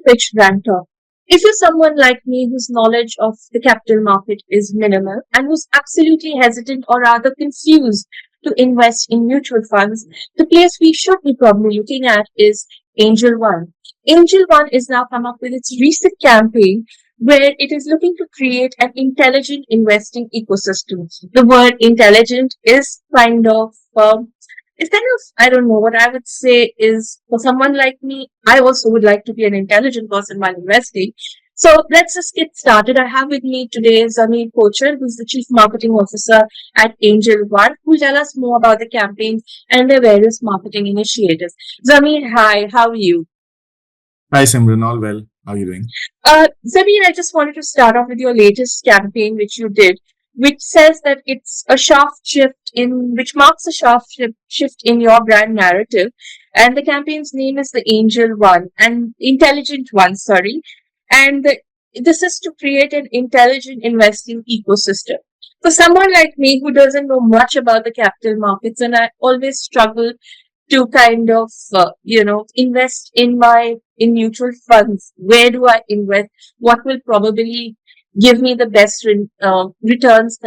Pitch BrandTalk. If you're someone like me whose knowledge of the capital market is minimal and who's absolutely hesitant or rather confused to invest in mutual funds, the place we should be probably looking at is Angel One. Angel One is now come up with its recent campaign where it is looking to create an intelligent investing ecosystem. The word intelligent is it's kind of, I don't know, what I would say is for someone like me, I also would like to be an intelligent person while investing. So let's just get started. I have with me today Zameer Kochar, who's the Chief Marketing Officer at Angel One, who will tell us more about the campaign and their various marketing initiatives. Zameer, hi, how are you? Hi Simran, all well. How are you doing? Zabir, I just wanted to start off with your latest campaign, which you did, which says that it's a which marks a shift in your brand narrative. And the campaign's name is the Angel One and Intelligent One, sorry. And this is to create an intelligent investing ecosystem. For someone like me who doesn't know much about the capital markets, and I always struggle to kind of invest in mutual funds. Where do I invest? What will probably give me the best returns,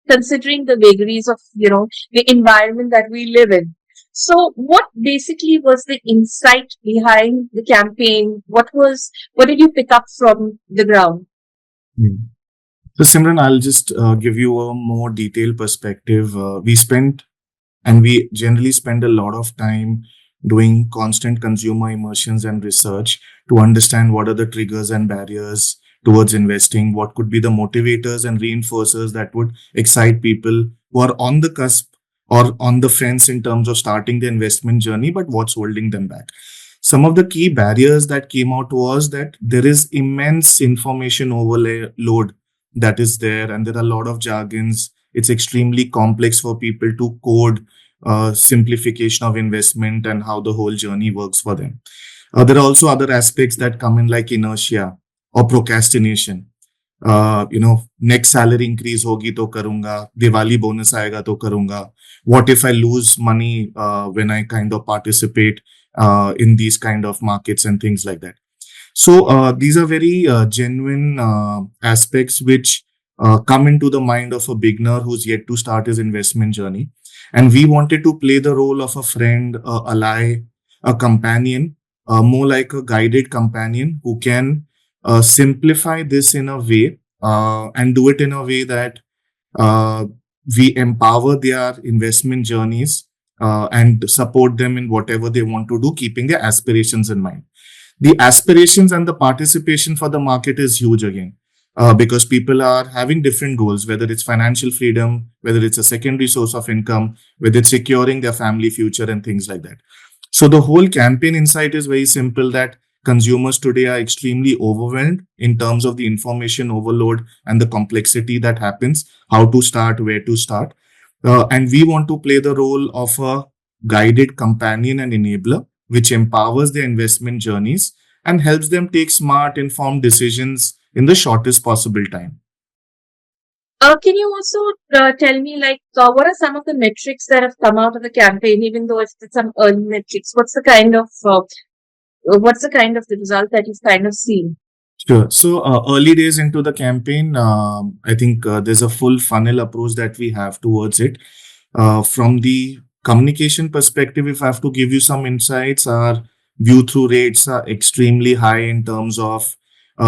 considering the vagaries of the environment that we live in. So what basically was the insight behind the campaign? What did you pick up from the ground? Hmm. So Simran, I'll just give you a more detailed perspective. We generally spend a lot of time doing constant consumer immersions and research to understand what are the triggers and barriers towards investing, what could be the motivators and reinforcers that would excite people who are on the cusp or on the fence in terms of starting the investment journey, but what's holding them back. Some of the key barriers that came out was that there is immense information overload that is there, and there are a lot of jargons. It's extremely complex for people to code simplification of investment and how the whole journey works for them. There are also other aspects that come in, like inertia or procrastination. Next salary increase hogi to karunga, Diwali bonus aega to karunga. What if I lose money when I kind of participate in these kind of markets and things like that? So these are very genuine aspects which come into the mind of a beginner who's yet to start his investment journey. And we wanted to play the role of a friend, a ally, a companion, more like a guided companion who can simplify this in a way and do it in a way that uh, we empower their investment journeys and support them in whatever they want to do, keeping their aspirations in mind. The aspirations and the participation for the market is huge again. Because people are having different goals, whether it's financial freedom, whether it's a secondary source of income, whether it's securing their family future and things like that. So the whole campaign insight is very simple, that consumers today are extremely overwhelmed in terms of the information overload and the complexity that happens, how to start, where to start. And we want to play the role of a guided companion and enabler, which empowers their investment journeys and helps them take smart, informed decisions in the shortest possible time. Can you also tell me, what are some of the metrics that have come out of the campaign, even though it's some early metrics? What's the kind of the result that you've kind of seen? Sure. So early days into the campaign, I think there's a full funnel approach that we have towards it. From the communication perspective, if I have to give you some insights, our view through rates are extremely high in terms of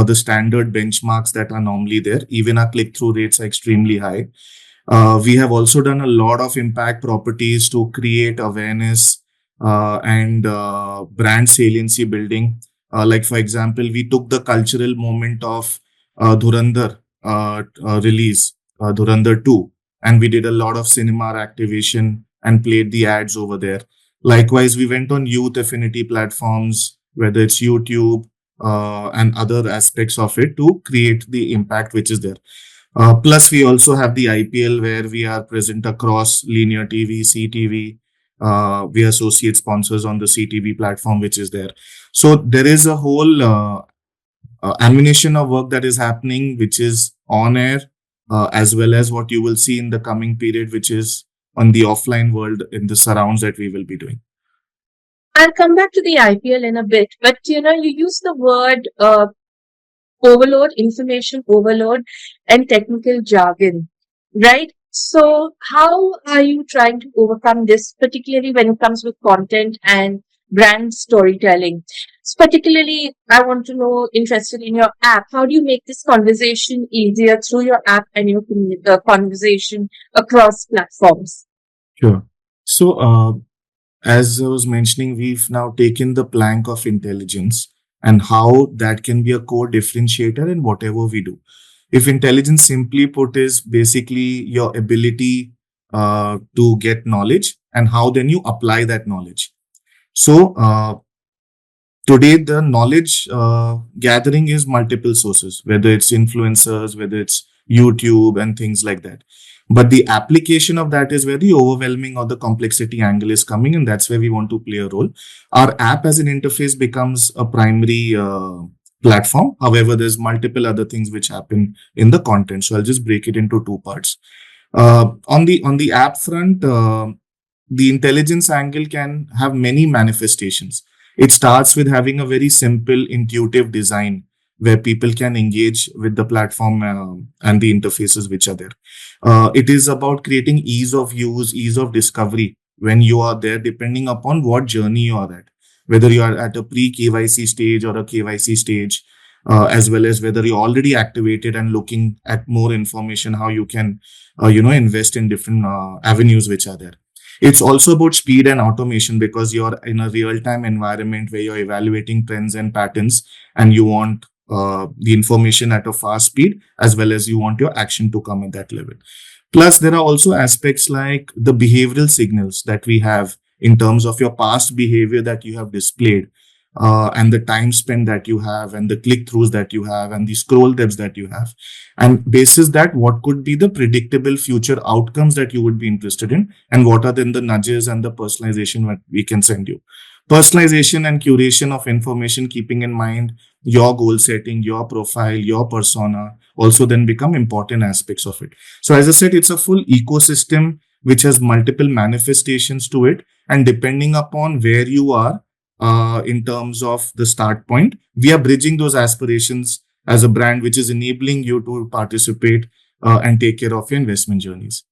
the standard benchmarks that are normally there. Even our click through rates are extremely high. We have also done a lot of impact properties to create awareness and brand saliency building. Like, for example, we took the cultural moment of Dhurandhar release, Dhurandhar 2, and we did a lot of cinema activation and played the ads over there. Likewise, we went on youth affinity platforms, whether it's YouTube and other aspects of it, to create the impact which is there. Plus, we also have the IPL where we are present across linear TV, CTV. We associate sponsors on the CTV platform, which is there. So there is a whole ammunition of work that is happening, which is on air, as well as what you will see in the coming period, which is on the offline world in the surrounds that we will be doing. I'll come back to the IPL in a bit, but you use the word overload, information overload, and technical jargon, right? So, how are you trying to overcome this, particularly when it comes with content and brand storytelling? So particularly, I want to know, interested in your app, how do you make this conversation easier through your app and your conversation across platforms? Sure. So, as I was mentioning, we've now taken the plank of intelligence and how that can be a core differentiator in whatever we do. If intelligence, simply put, is basically your ability to get knowledge and how then you apply that knowledge. So, today the knowledge gathering is multiple sources, whether it's influencers, whether it's YouTube and things like that. But the application of that is where the overwhelming or the complexity angle is coming, and that's where we want to play a role. Our app as an interface becomes a primary platform. However, there's multiple other things which happen in the content, so I'll just break it into two parts. On the app front, the intelligence angle can have many manifestations. It starts with having a very simple, intuitive design where people can engage with the platform and the interfaces which are there. It is about creating ease of use, ease of discovery when you are there, depending upon what journey you are at, whether you are at a pre KYC stage or a KYC stage, as well as whether you're already activated and looking at more information, how you can, invest in different avenues which are there. It's also about speed and automation because you're in a real time environment where you're evaluating trends and patterns and you want the information at a fast speed as well as you want your action to come at that level. Plus, there are also aspects like the behavioral signals that we have in terms of your past behavior that you have displayed, and the time spent that you have, and the click throughs that you have, and the scroll depths that you have. And basis that, what could be the predictable future outcomes that you would be interested in, and what are then the nudges and the personalization that we can send you. Personalization and curation of information, keeping in mind your goal setting, your profile, your persona, also then become important aspects of it. So, as I said, it's a full ecosystem which has multiple manifestations to it. And depending upon where you are in terms of the start point, we are bridging those aspirations as a brand, which is enabling you to participate and take care of your investment journeys.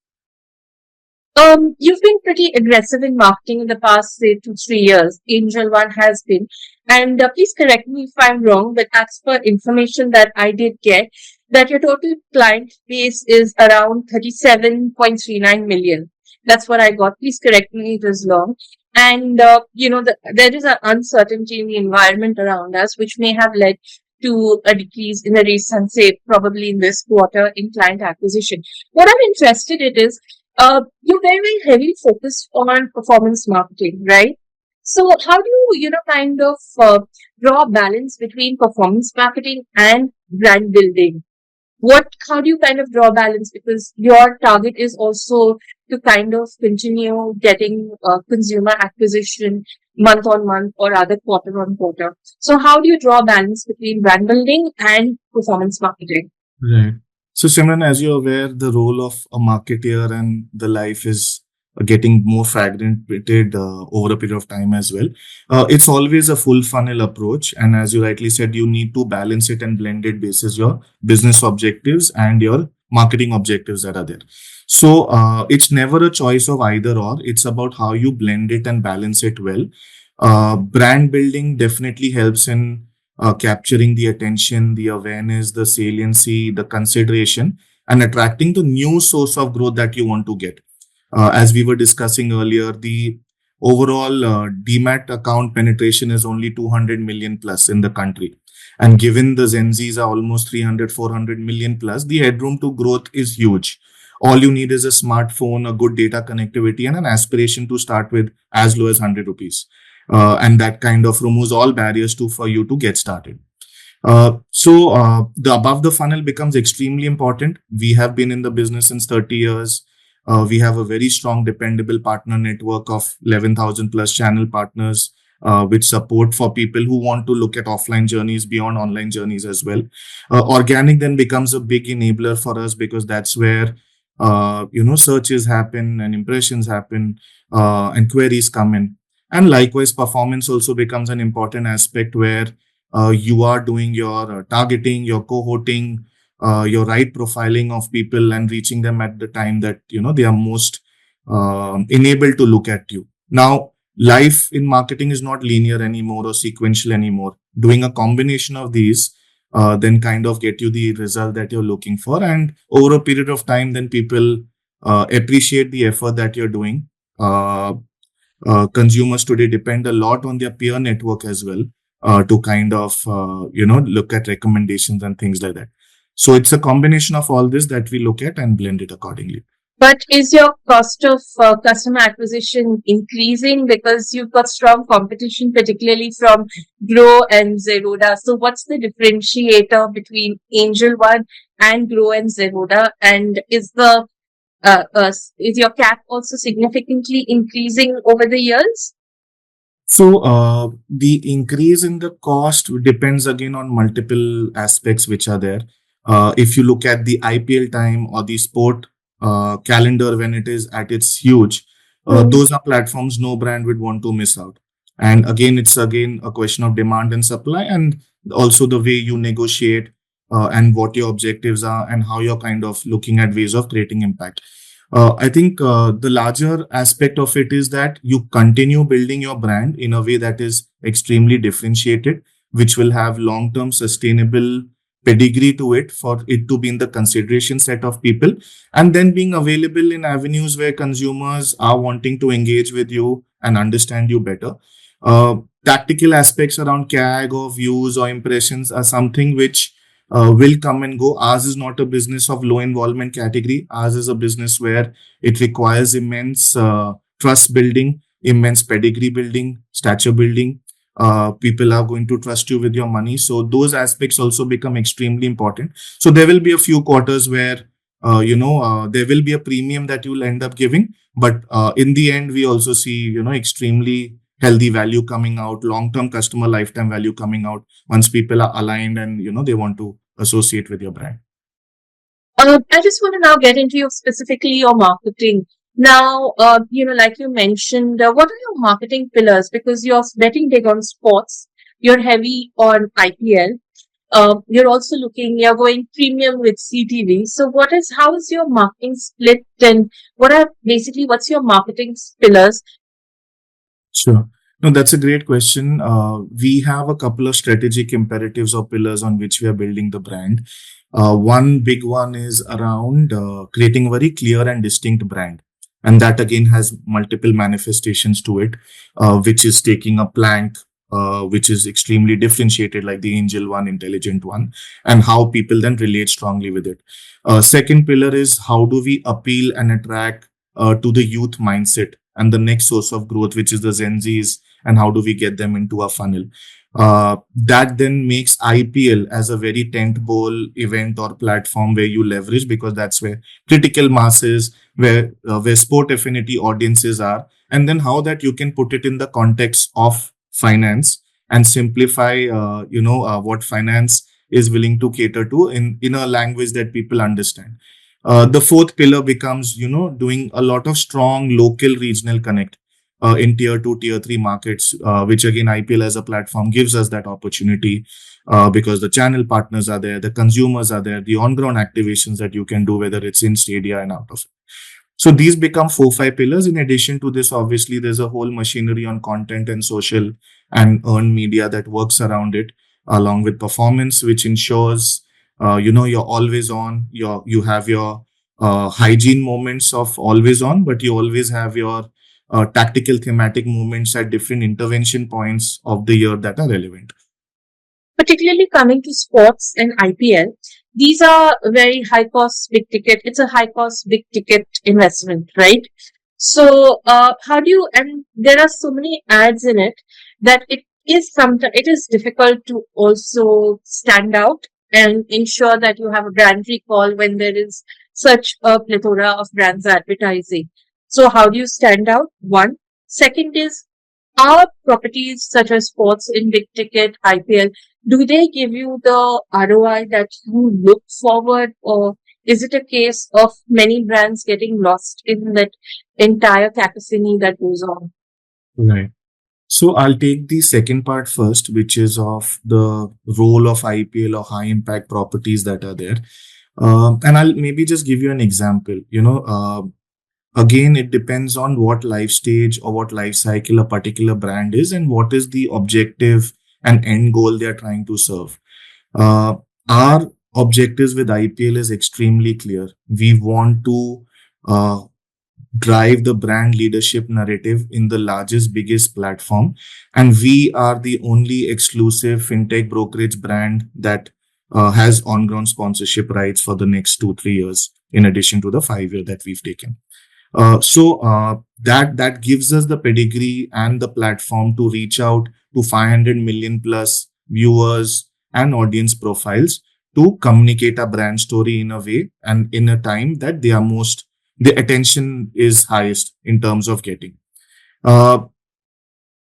You've been pretty aggressive in marketing in the past, say, 2, 3 years. Angel One has been. And please correct me if I'm wrong, but as per information that I did get, that your total client base is around 37.39 million. That's what I got. Please correct me if it is wrong. And, there is an uncertainty in the environment around us, which may have led to a decrease in the recent, say, probably in this quarter in client acquisition. What I'm interested in is you're very, very heavily focused on performance marketing, right? So how do you, kind of draw a balance between performance marketing and brand building? How do you kind of draw balance? Because your target is also to kind of continue getting consumer acquisition month on month or rather quarter on quarter. So how do you draw a balance between brand building and performance marketing? Right. So, Simran, as you're aware, the role of a marketeer and the life is getting more fragmented over a period of time as well. It's always a full funnel approach. And as you rightly said, you need to balance it and blend it basis your business objectives and your marketing objectives that are there. So, it's never a choice of either or. It's about how you blend it and balance it well. Brand building definitely helps in capturing the attention, the awareness, the saliency, the consideration, and attracting the new source of growth that you want to get. As we were discussing earlier, the overall demat account penetration is only 200 million plus in the country. And given the Gen Zs are almost 300, 400 million plus, the headroom to growth is huge. All you need is a smartphone, a good data connectivity, and an aspiration to start with as low as 100 rupees. And that kind of removes all barriers for you to get started. So the above the funnel becomes extremely important. We have been in the business since 30 years. We have a very strong, dependable partner network of 11,000 plus channel partners, with support for people who want to look at offline journeys beyond online journeys as well. Organic then becomes a big enabler for us because that's where searches happen and impressions happen and queries come in. And likewise, performance also becomes an important aspect where you are doing your targeting, your cohorting, your right profiling of people and reaching them at the time that they are most enabled to look at you. Now, life in marketing is not linear anymore or sequential anymore. Doing a combination of these then kind of get you the result that you're looking for, and over a period of time, then people appreciate the effort that you're doing. Uh, Consumers today depend a lot on their peer network as well to kind of look at recommendations and things like that. So it's a combination of all this that we look at and blend it accordingly. But is your cost of customer acquisition increasing because you've got strong competition, particularly from Grow and Zeroda? So, what's the differentiator between Angel One and Grow and Zeroda? And is your cap also significantly increasing over the years? So the increase in the cost depends again on multiple aspects which are there. If you look at the IPL time or the sport calendar when it is at its huge, those are platforms no brand would want to miss out. And again, it's again a question of demand and supply, and also the way you negotiate and what your objectives are and how you're kind of looking at ways of creating impact. I think the larger aspect of it is that you continue building your brand in a way that is extremely differentiated, which will have long term sustainable pedigree to it for it to be in the consideration set of people, and then being available in avenues where consumers are wanting to engage with you and understand you better. Tactical aspects around CAG or views or impressions are something which will come and go. Ours is not a business of low involvement category. Ours is a business where it requires immense trust building, immense pedigree building, stature building. People are going to trust you with your money. So those aspects also become extremely important. So there will be a few quarters where there will be a premium that you'll end up giving, but in the end, we also see extremely healthy value coming out, long term customer lifetime value coming out once people are aligned and they want to associate with your brand. I just want to now get into your specifically your marketing. Now, like you mentioned, what are your marketing pillars? Because you're betting big on sports, you're heavy on IPL. You're also you're going premium with CTV. So, how is your marketing split, and what's your marketing pillars? Sure. No, that's a great question. We have a couple of strategic imperatives or pillars on which we are building the brand. One big one is around creating a very clear and distinct brand. And that again has multiple manifestations to it, which is taking a plank, which is extremely differentiated, like the Angel One, Intelligent One, and how people then relate strongly with it. Second pillar is how do we appeal and attract to the youth mindset and the next source of growth, which is the Gen Zs, and how do we get them into a funnel? That then makes IPL as a very tentpole event or platform where you leverage, because that's where critical masses, where sport affinity audiences are, and then how that you can put it in the context of finance and simplify, what finance is willing to cater to in a language that people understand. The fourth pillar becomes, doing a lot of strong local regional connect in tier two, tier three markets, which again, IPL as a platform gives us that opportunity because the channel partners are there, the consumers are there, the on ground activations that you can do, whether it's in stadia and out of it. So these become 4, 5 pillars. In addition to this, obviously, there's a whole machinery on content and social and earned media that works around it, along with performance, which ensures, you're always on. You have your hygiene moments of always on, but you always have your tactical thematic moments at different intervention points of the year that are relevant. Particularly coming to sports and IPL, these are very high cost, big ticket. It's a high cost, big ticket investment, right? So, and there are so many ads in it that it is difficult to also stand out and ensure that you have a brand recall when there is such a plethora of brands advertising. So, how do you stand out? One. Second is, are properties such as sports in big ticket IPL, do they give you the ROI that you look forward, or is it a case of many brands getting lost in that entire cacophony that goes on? Right. So I'll take the second part first, which is of the role of IPL or high impact properties that are there. And I'll maybe just give you an example. Again, it depends on what life stage or what life cycle a particular brand is and what is the objective and end goal they are trying to serve. Uh, our objectives with IPL is extremely clear. We want to uh, drive the brand leadership narrative in the largest, biggest platform. And we are the only exclusive fintech brokerage brand that has on ground sponsorship rights for the next 2, 3 years, in addition to the 5 year that we've taken. That gives us the pedigree and the platform to reach out to 500 million plus viewers and audience profiles to communicate a brand story in a way and in a time that the attention is highest in terms of getting. Uh,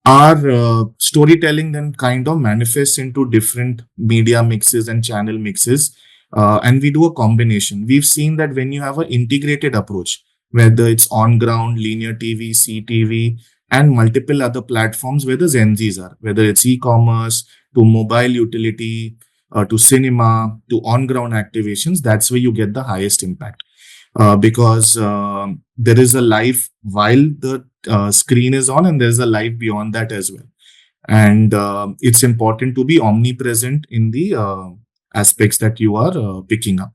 our storytelling then kind of manifests into different media mixes and channel mixes, and we do a combination. We've seen that when you have an integrated approach, whether it's on ground linear TV, CTV, and multiple other platforms where the Gen Z's are, whether it's e-commerce to mobile utility, to cinema to on ground activations, that's where you get the highest impact, because there is a life while the screen is on, and there's a life beyond that as well. And it's important to be omnipresent in the aspects that you are picking up.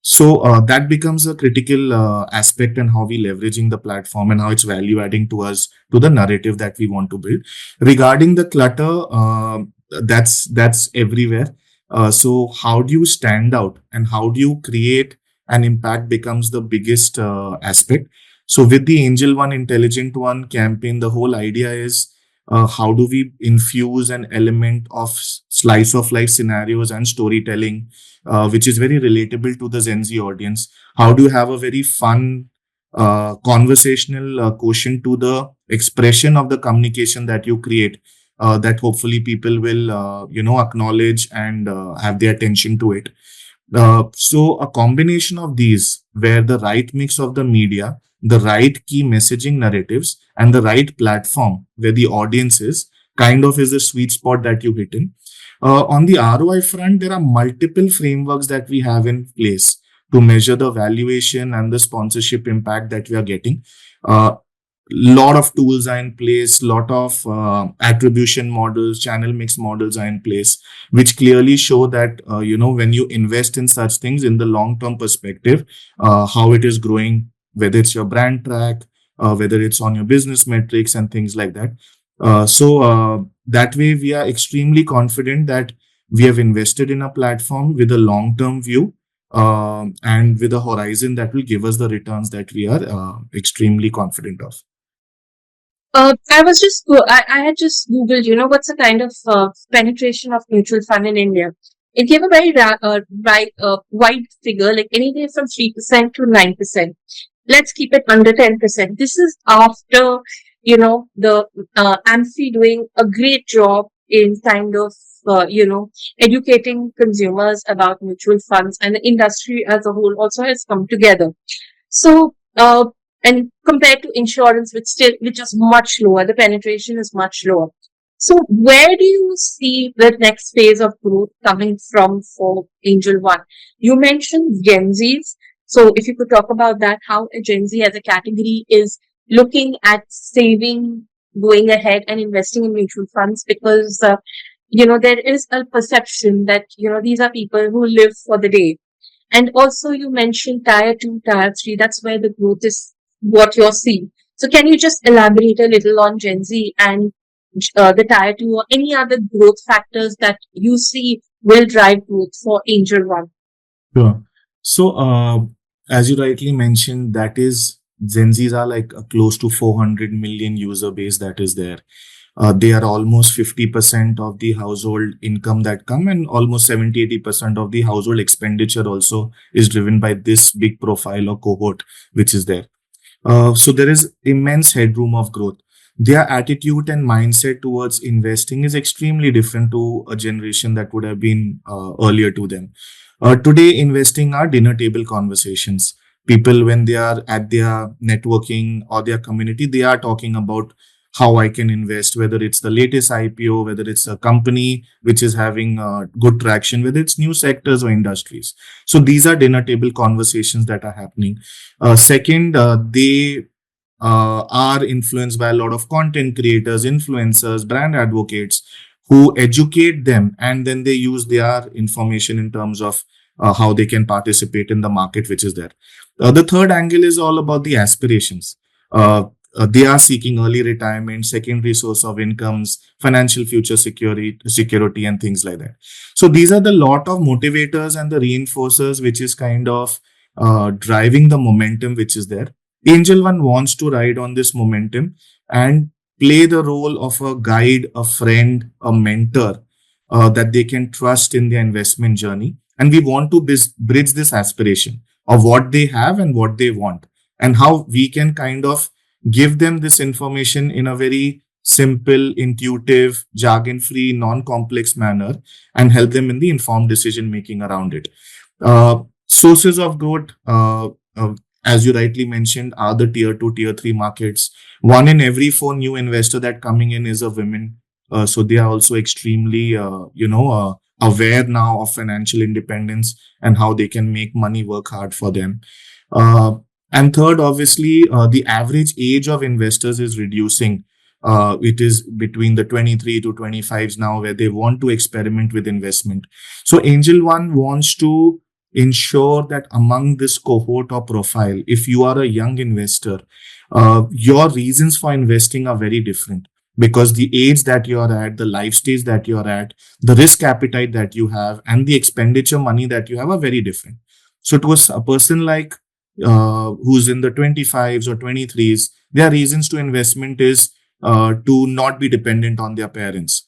So that becomes a critical aspect in how we leveraging the platform and how it's value adding to us, to the narrative that we want to build. Regarding the clutter, that's everywhere. So how do you stand out and how do you create an impact becomes the biggest aspect. So with the Angel One Intelligent One campaign, the whole idea is how do we infuse an element of slice of life scenarios and storytelling, which is very relatable to the Gen Z audience. How do you have a very fun, conversational quotient to the expression of the communication that you create, that hopefully people will, acknowledge and have their attention to it. So a combination of these, where the right mix of the media, the right key messaging narratives, and the right platform where the audience is, kind of is the sweet spot that you hit in. On the ROI front, there are multiple frameworks that we have in place to measure the valuation and the sponsorship impact that we are getting. Lot of tools are in place, lot of attribution models, channel mix models are in place, which clearly show that when you invest in such things in the long term perspective, how it is growing, whether it's your brand track, whether it's on your business metrics and things like that. So that way we are extremely confident that we have invested in a platform with a long term view, and with a horizon that will give us the returns that we are extremely confident of. I had just Googled, what's the kind of penetration of mutual fund in India. It gave a very wide figure, like anything from 3% to 9%. Let's keep it under 10%. This is after, the AMFI doing a great job in kind of, educating consumers about mutual funds, and the industry as a whole also has come together. So, and compared to insurance, which is much lower, the penetration is much lower. So, where do you see the next phase of growth coming from for Angel One? You mentioned Gen Zs. So, if you could talk about that, how a Gen Z as a category is looking at saving, going ahead and investing in mutual funds, because, there is a perception that, these are people who live for the day. And also, you mentioned tier two, tier three. That's where the growth is, what you're seeing. So, can you just elaborate a little on Gen Z and the tier two, or any other growth factors that you see will drive growth for Angel One? Sure. So, as you rightly mentioned, that is Gen Zs are like a close to 400 million user base that is there. They are almost 50% of the household income that come, and almost 70-80% of the household expenditure also is driven by this big profile or cohort which is there. So there is immense headroom of growth. Their attitude and mindset towards investing is extremely different to a generation that would have been earlier to them. Today, investing are dinner table conversations. People, when they are at their networking or their community, they are talking about how I can invest, whether it's the latest IPO, whether it's a company which is having good traction, whether it's new sectors or industries. So these are dinner table conversations that are happening. Second, they are influenced by a lot of content creators, influencers, brand advocates who educate them, and then they use their information in terms of how they can participate in the market which is there. The third angle is all about the aspirations. They are seeking early retirement, secondary source of incomes, financial future security, and things like that. So these are the lot of motivators and the reinforcers which is kind of driving the momentum which is there. Angel One wants to ride on this momentum and play the role of a guide, a friend, a mentor that they can trust in their investment journey. And we want to bridge this aspiration of what they have and what they want, and how we can kind of give them this information in a very simple, intuitive, jargon free, non complex manner, and help them in the informed decision making around it. Sources of growth, as you rightly mentioned, are the tier two, tier three markets. One in every four new investor that coming in is a woman. So they are also extremely, aware now of financial independence and how they can make money work hard for them. Uh, and third, obviously, the average age of investors is reducing. It is between the 23 to 25s now, where they want to experiment with investment. So Angel One wants to ensure that among this cohort or profile, if you are a young investor, your reasons for investing are very different, because the age that you're at, the life stage that you're at, the risk appetite that you have, and the expenditure money that you have are very different. So to a person like who's in the 25s or 23s, their reasons to investment is to not be dependent on their parents.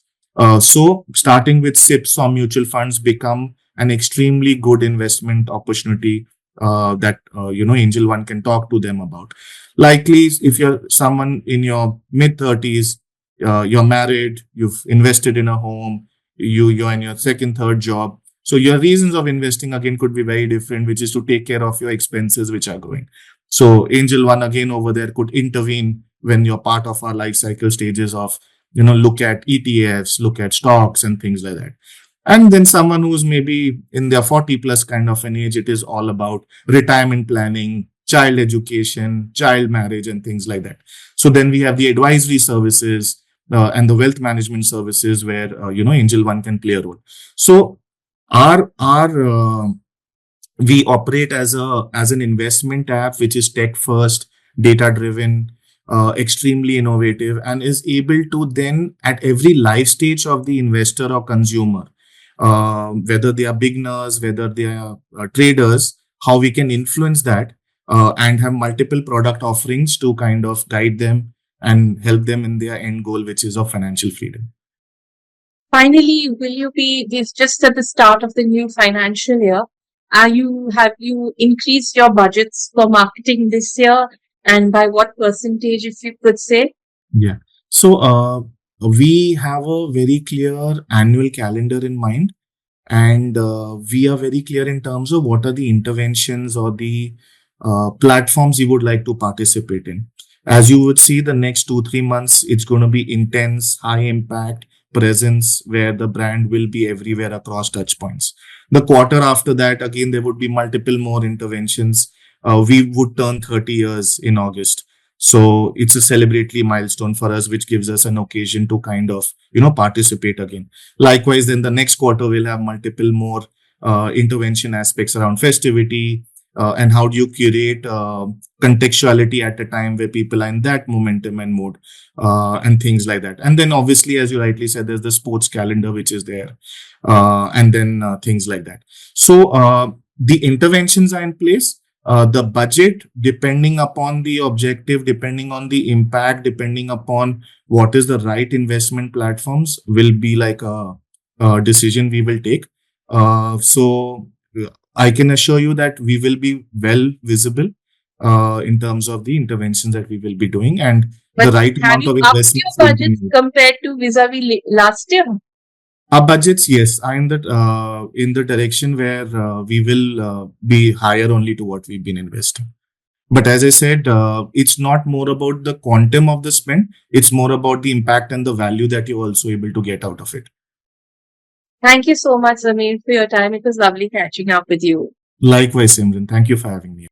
So starting with SIPs or mutual funds become an extremely good investment opportunity that Angel One can talk to them about. Likely, if you're someone in your mid 30s, you're married, you've invested in a home, you're in your second, third job. So your reasons of investing again could be very different, which is to take care of your expenses which are growing. So Angel One again over there could intervene when you're part of our life cycle stages of, look at ETFs, look at stocks and things like that. And then someone who's maybe in their 40 plus kind of an age, it is all about retirement planning, child education, child marriage, and things like that. So then we have the advisory services and the wealth management services where, Angel One can play a role. So our we operate as an investment app which is tech first, data driven, extremely innovative, and is able to then at every life stage of the investor or consumer, whether they are beginners, whether they are traders, how we can influence that and have multiple product offerings to kind of guide them and help them in their end goal, which is of financial freedom. Finally, will you be this just at the start of the new financial year? Have you increased your budgets for marketing this year, and by what percentage, if you could say? Yeah. So we have a very clear annual calendar in mind, and we are very clear in terms of what are the interventions or the platforms you would like to participate in. As you would see, the next 2 3 months, it's going to be intense, high impact presence where the brand will be everywhere across touch points. The quarter after that, again, there would be multiple more interventions. We would turn 30 years in August. So it's a celebratory milestone for us, which gives us an occasion to kind of, participate again. Likewise, then the next quarter will have multiple more intervention aspects around festivity, and how do you curate contextuality at a time where people are in that momentum and mood, and things like that. And then obviously, as you rightly said, there's the sports calendar which is there, and then things like that. So the interventions are in place. The budget, depending upon the objective, depending on the impact, depending upon what is the right investment platforms, will be like a decision we will take. So I can assure you that we will be well visible in terms of the interventions that we will be doing, and the But right have amount you of upped your investments will be budgets made. compared to vis-a-vis last year? Our budgets, yes, are in the direction where we will be higher only to what we've been investing. But as I said, it's not more about the quantum of the spend. It's more about the impact and the value that you're also able to get out of it. Thank you so much, Zameer, for your time. It was lovely catching up with you. Likewise, Simran. Thank you for having me.